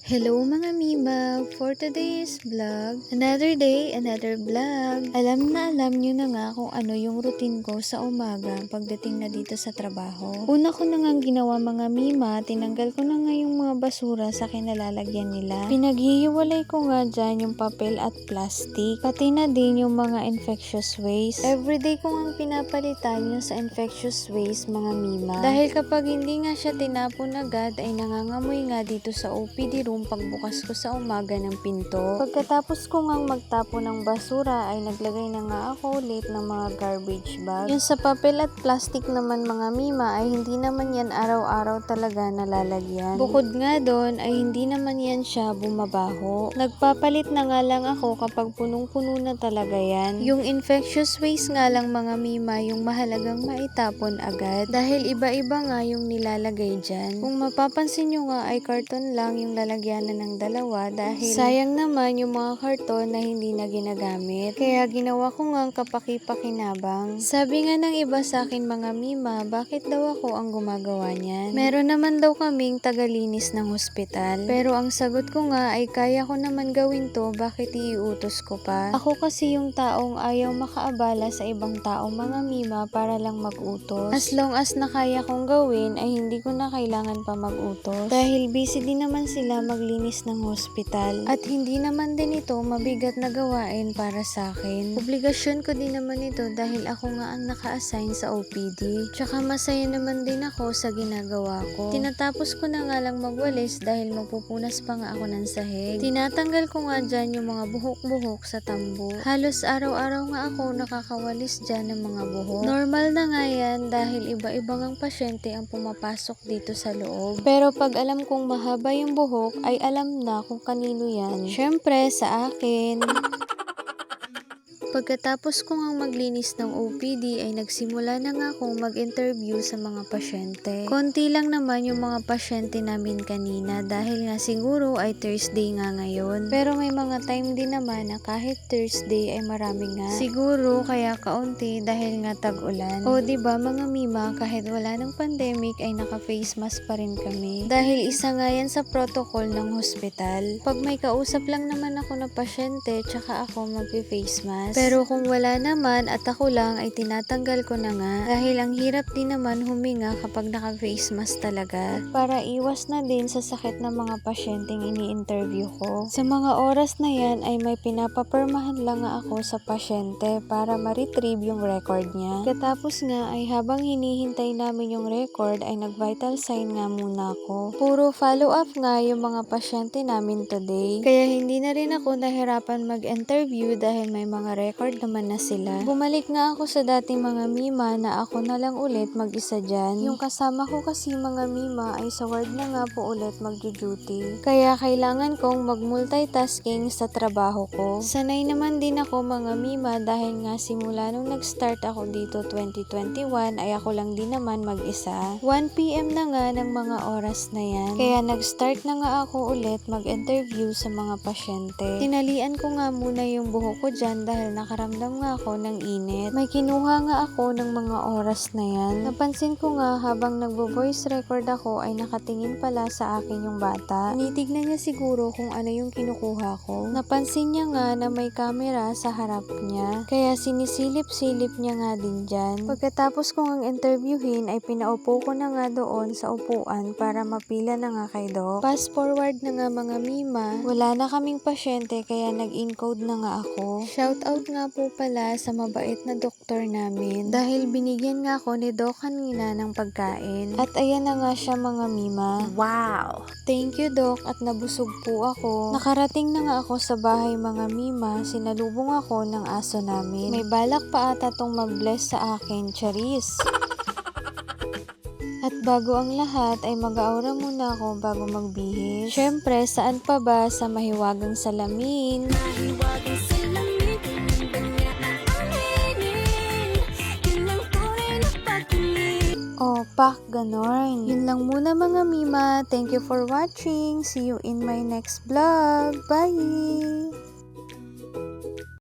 Hello mga Mima! For today's vlog, another day, another vlog. Alam nyo na nga kung ano yung routine ko sa umaga pagdating na dito sa trabaho. Una ko na nga ginawa mga Mima, tinanggal ko na nga yung mga basura sa kinalalagyan nila. Pinaghihiwalay ko nga dyan yung papel at plastic, pati na din yung mga infectious waste. Everyday ko nga pinapalitan yung sa infectious waste mga Mima. Dahil kapag hindi nga siya tinapon agad ay nangangamoy nga dito sa OPD room pagbukas ko sa umaga ng pinto. Pagkatapos ko ngang magtapon ng basura ay naglagay na nga ako ulit ng mga garbage bag. Yung sa papel at plastic naman mga Mima ay hindi naman yan araw-araw talaga nalalagyan. Bukod nga doon ay hindi naman yan siya bumabaho. Nagpapalit na nga lang ako kapag punong-puno na talaga yan. Yung infectious waste nga lang mga Mima yung mahalagang maitapon agad dahil iba-iba nga yung nilalagay dyan. Kung mapapansin nyo nga ay karton lang yung lalagyan ng dalawa dahil sayang naman yung mga karton na hindi na ginagamit. Kaya ginawa ko nga kapaki-pakinabang. Sabi nga ng iba sa akin mga Mima, bakit daw ako ang gumagawa niyan? Meron naman daw kaming tagalinis ng hospital. Pero ang sagot ko nga ay kaya ko naman gawin to, bakit iuutos ko pa? Ako kasi yung taong ayaw makaabala sa ibang tao mga Mima para lang mag-utos. As long as na kaya kong gawin ay hindi ko na kailangan pa mag-utos. Dahil busy din naman sila maglinis ng hospital. At hindi naman din ito mabigat na gawain para sa akin. Obligasyon ko din naman ito dahil ako nga ang naka-assign sa OPD. Tsaka masaya naman din ako sa ginagawa ko. Tinatapos ko na nga lang magwalis dahil magpupunas pa nga ako ng sahig. Tinatanggal ko nga dyan yung mga buhok-buhok sa tambo. Halos araw-araw nga ako nakakawalis dyan ng mga buhok. Normal na nga yan dahil iba-ibang ang pasyente ang pumapasok dito sa loob. Pero pag alam kong mahaba yung buhok, ay alam na kung kanino yan. Syempre, sa akin. Pagkatapos ko ngang maglinis ng OPD ay nagsimula na nga akong mag-interview sa mga pasyente. Konti lang naman yung mga pasyente namin kanina dahil nga siguro ay Thursday nga ngayon. Pero may mga time din naman na kahit Thursday ay marami nga. Siguro kaya kaunti dahil nga tag-ulan. O diba mga Mima, kahit wala ng pandemic ay naka-face mask pa rin kami. Dahil isa nga yan sa protocol ng hospital. Pag may kausap lang naman ako na pasyente, tsaka ako mag-face mask. Pero kung wala naman at ako lang ay tinatanggal ko na nga dahil ang hirap din naman huminga kapag naka-face mask talaga para iwas na din sa sakit ng mga pasyenteng ini-interview ko. Sa mga oras na yan ay may pinapapirmahan lang nga ako sa pasyente para ma-retrieve yung record niya. Katapos nga ay habang hinihintay namin yung record ay nag-vital sign nga muna ako. Puro follow-up nga yung mga pasyente namin today. Kaya hindi na rin ako nahirapan mag-interview dahil may mga record naman na sila. Bumalik nga ako sa dating mga Mima na ako na lang ulit mag-isa dyan. Yung kasama ko kasi mga Mima ay sa ward na nga po ulit mag-duty. Kaya kailangan kong mag-multitasking sa trabaho ko. Sanay naman din ako mga Mima dahil nga simula nung nag-start ako dito 2021 ay ako lang din naman mag-isa. 1 PM na nga ng mga oras na yan. Kaya nag-start na nga ako ulit mag-interview sa mga pasyente. Tinalian ko nga muna yung buhok ko dyan dahil nakaramdam nga ako ng init. May kinuha nga ako ng mga oras na yan. Napansin ko nga habang nagvo-voice record ako ay nakatingin pala sa akin yung bata. Tinitignan niya siguro kung ano yung kinukuha ko. Napansin niya nga na may camera sa harap niya. Kaya sinisilip-silip niya nga din dyan. Pagkatapos ko ngang interviewin ay pinaupo ko na nga doon sa upuan para mapila na nga kay Doc. Fast forward na nga mga Mima. Wala na kaming pasyente kaya nag-encode na nga ako. Shout out nga po pala sa mabait na doktor namin dahil binigyan nga ako ni Doc kanina ng pagkain. At ayan na nga siya mga Mima. Wow! Thank you Doc at nabusog po ako. Nakarating na nga ako sa bahay mga Mima, sinalubong ako ng aso namin. May balak pa ata tong mag-bless sa akin, charis! At bago ang lahat ay mag-aura muna ako bago magbihis. Syempre, saan pa ba sa mahiwagang salamin? Oh, pak, ganon. Yun lang muna mga Mima. Thank you for watching. See you in my next vlog. Bye!